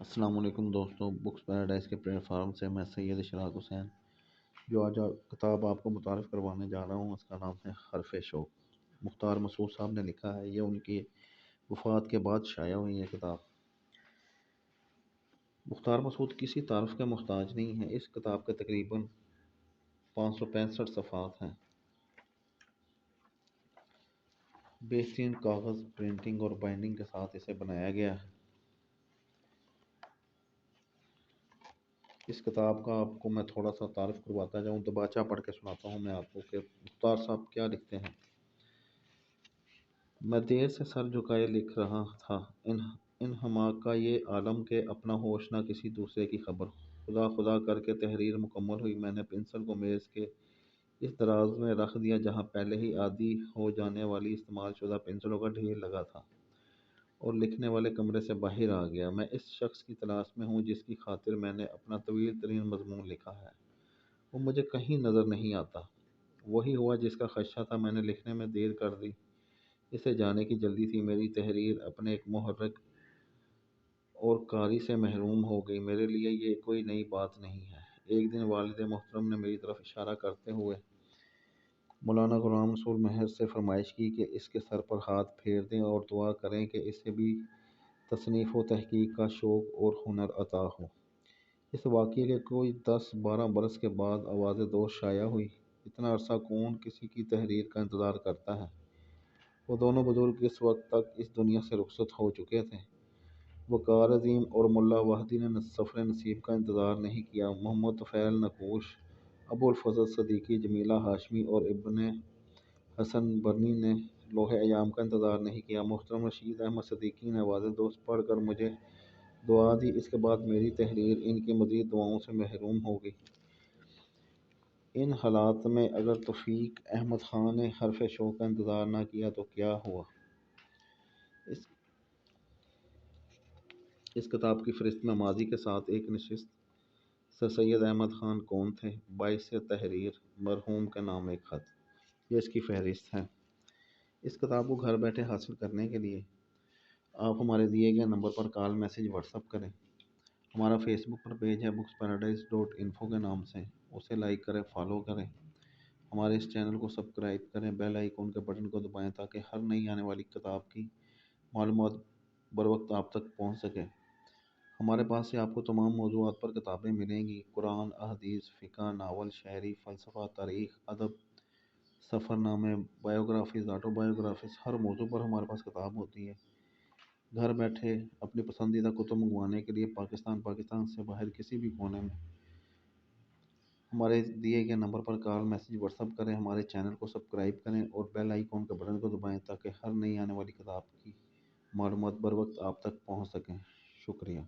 السلام علیکم دوستوں، بکس پیراڈائز کے پلیٹ فارم سے میں سید اشراق حسین جو آج کتاب آپ کو متعارف کروانے جا رہا ہوں اس کا نام ہے حرف شوق۔ مختار مسعود صاحب نے لکھا ہے، یہ ان کی وفات کے بعد شائع ہوئی ہے کتاب۔ مختار مسعود کسی تعارف کے محتاج نہیں ہے۔ اس کتاب کے تقریباً 565 صفحات ہیں۔ بہترین کاغذ، پرنٹنگ اور بائنڈنگ کے ساتھ اسے بنایا گیا ہے۔ اس کتاب کا آپ کو میں تھوڑا سا تعارف کرواتا جاؤں تو باچہ پڑھ کے سناتا ہوں میں آپ کو کہ مختار صاحب کیا لکھتے ہیں۔ میں دیر سے سر جھکائے لکھ رہا تھا، ان حماق کا یہ عالم کہ اپنا ہوش نہ کسی دوسرے کی خبر۔ خدا خدا کر کے تحریر مکمل ہوئی۔ میں نے پنسل کو میز کے اس دراز میں رکھ دیا جہاں پہلے ہی عادی ہو جانے والی استعمال شدہ پنسلوں کا ڈھیر لگا تھا، اور لکھنے والے کمرے سے باہر آ گیا۔ میں اس شخص کی تلاش میں ہوں جس کی خاطر میں نے اپنا طویل ترین مضمون لکھا ہے۔ وہ مجھے کہیں نظر نہیں آتا۔ وہی ہوا جس کا خدشہ تھا۔ میں نے لکھنے میں دیر کر دی، اسے جانے کی جلدی تھی۔ میری تحریر اپنے ایک محرک اور قاری سے محروم ہو گئی۔ میرے لیے یہ کوئی نئی بات نہیں ہے۔ ایک دن والد محترم نے میری طرف اشارہ کرتے ہوئے مولانا غلام رسول مہر سے فرمائش کی کہ اس کے سر پر ہاتھ پھیر دیں اور دعا کریں کہ اسے بھی تصنیف و تحقیق کا شوق اور ہنر عطا ہو۔ اس واقعے کے کوئی 10-12 برس کے بعد آواز دوست شائع ہوئی۔ اتنا عرصہ کون کسی کی تحریر کا انتظار کرتا ہے؟ وہ دونوں بزرگ اس وقت تک اس دنیا سے رخصت ہو چکے تھے۔ وقار عظیم اور ملا وحدی نے سفر نصیب کا انتظار نہیں کیا۔ محمد طفیل نقوش، ابو الفضل صدیقی، جمیلہ ہاشمی اور ابن حسن برنی نے لوح ایام کا انتظار نہیں کیا۔ محترم رشید احمد صدیقی نے آواز دوست پڑھ کر مجھے دعا دی۔ اس کے بعد میری تحریر ان کی مزید دعاؤں سے محروم ہو گئی۔ ان حالات میں اگر توفیق احمد خان نے حرف شوق کا انتظار نہ کیا تو کیا ہوا؟ اس کتاب کی فہرست میں ماضی کے ساتھ ایک نشست۔ سر سید احمد خان کون تھے؟ باعث تحریر مرحوم کے نام ایک خط۔ یہ اس کی فہرست ہے۔ اس کتاب کو گھر بیٹھے حاصل کرنے کے لیے آپ ہمارے دیے گئے نمبر پر کال میسج واٹس ایپ کریں۔ ہمارا فیس بک پر پیج ہے booksparadise.info کے نام سے، اسے لائک کریں، فالو کریں۔ ہمارے اس چینل کو سبسکرائب کریں، بیل آئیکن کے بٹن کو دبائیں تاکہ ہر نئی آنے والی کتاب کی معلومات بروقت آپ تک پہنچ سکے۔ ہمارے پاس سے آپ کو تمام موضوعات پر کتابیں ملیں گی: قرآن، احادیث، فقہ، ناول، شاعری، فلسفہ، تاریخ، ادب، سفر نامے، بائیوگرافیز، آٹو بائیوگرافیز، ہر موضوع پر ہمارے پاس کتاب ہوتی ہے۔ گھر بیٹھے اپنی پسندیدہ کتب منگوانے کے لیے پاکستان سے باہر کسی بھی کونے میں ہمارے دیے گئے نمبر پر کال میسج واٹس ایپ کریں، ہمارے چینل کو سبسکرائب کریں اور بیل آئیکن کے بٹن کو دبائیں تاکہ ہر نئی آنے والی کتاب کی معلومات بروقت آپ تک پہنچ سکیں۔ شکریہ۔